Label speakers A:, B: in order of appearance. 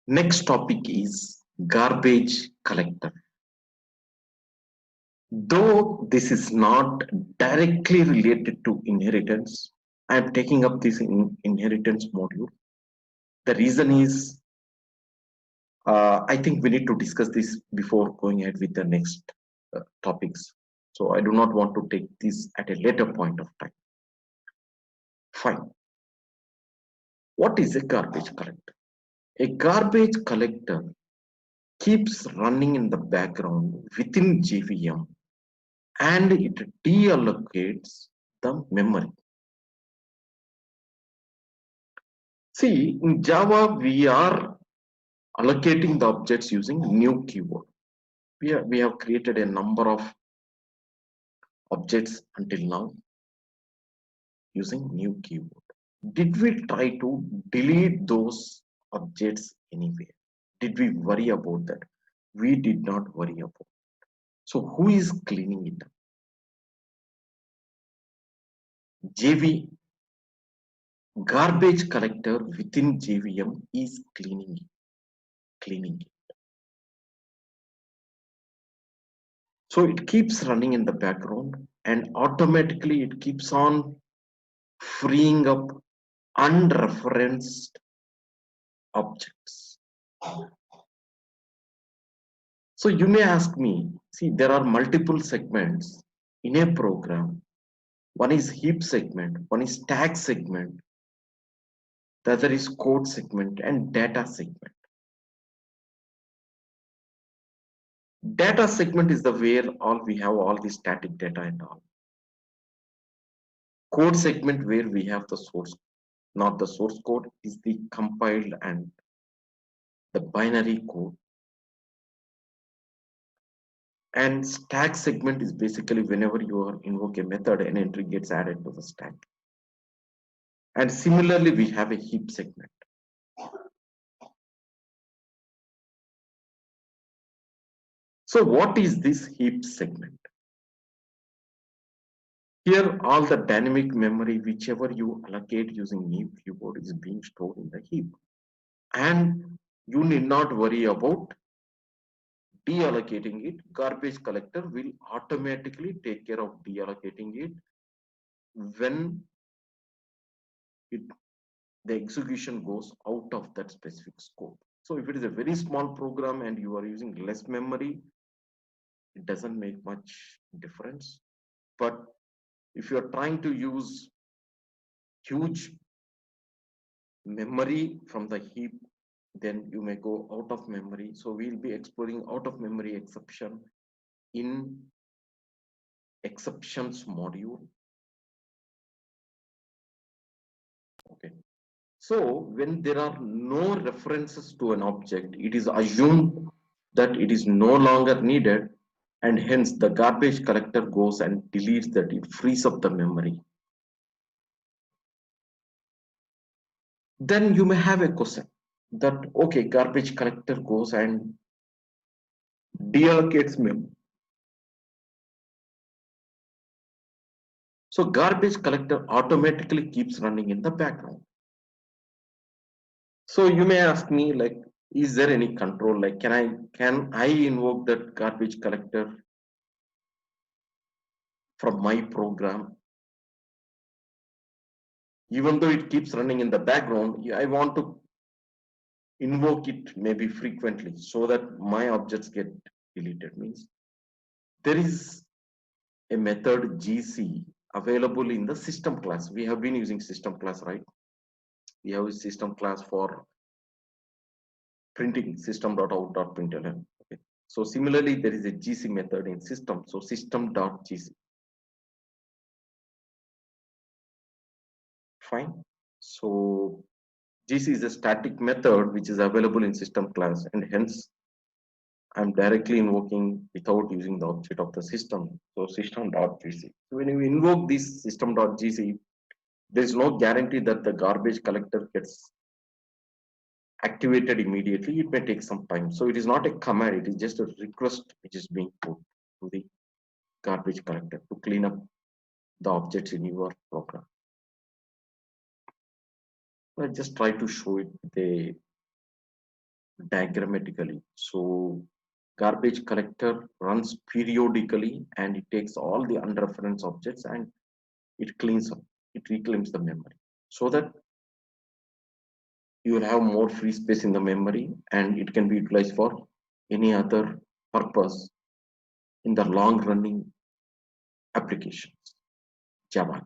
A: Next topic is garbage collector. Though this is not directly related to inheritance, I am taking up this inheritance module. The reason is I think we need to discuss this before going ahead with the next topics. So I do not want to take this at a later point of time. Fine. What is a garbage collector? A garbage collector keeps running in the background within JVM and it deallocates the memory. See, in Java, we are allocating the objects using new keyword. We have created a number of objects until now using new keyword. Did we try to delete those objects anywhere? Did we worry about that? We did not worry about. So who is cleaning it up? JV garbage collector within JVM is cleaning it. So it keeps running in the background and automatically it keeps on freeing up unreferenced objects. So you may ask me, see, there are multiple segments in a program. One is heap segment, one is tag segment, the other is code segment and data segment. Data segment is the where all we have all the static data and all. Code segment where we have the source, not the source code, is the compiled and the binary code. And stack segment is basically whenever you invoke a method, an entry gets added to the stack. And similarly, we have a heap segment. So what is this heap segment? Here, all the dynamic memory, whichever you allocate using heap keyword, is being stored in the heap. And you need not worry about deallocating it. Garbage collector will automatically take care of deallocating it when the execution goes out of that specific scope. So if it is a very small program and you are using less memory, it doesn't make much difference. But if you are trying to use huge memory from the heap, then you may go out of memory. So we'll be exploring out of memory exception in exceptions module. Okay. So when there are no references to an object, it is assumed that it is no longer needed, and hence the garbage collector goes and deletes that. It frees up the memory. Then you may have a question that, okay, garbage collector goes and deallocates memory. So garbage collector automatically keeps running in the background. So you may ask me, like, is there any control? Like, can I invoke that garbage collector from my program? Even though it keeps running in the background, I want to invoke it maybe frequently so that my objects get deleted. Means there is a method GC available in the system class. We have been using system class, right? We have a system class for printing system.out.println. Okay. So similarly, there is a GC method in system. So system.gc. Fine. So GC is a static method which is available in system class, and hence I'm directly invoking without using the object of the system. So system.gc. So when you invoke this system.gc, there is no guarantee that the garbage collector gets activated immediately. It may take some time. So it is not a command, it is just a request which is being put to the garbage collector to clean up the objects in your program. I just try to show it with a diagrammatically. So garbage collector runs periodically and it takes all the unreferenced objects and it cleans up, it reclaims the memory so that you will have more free space in the memory and it can be utilized for any other purpose in the long running applications. Java.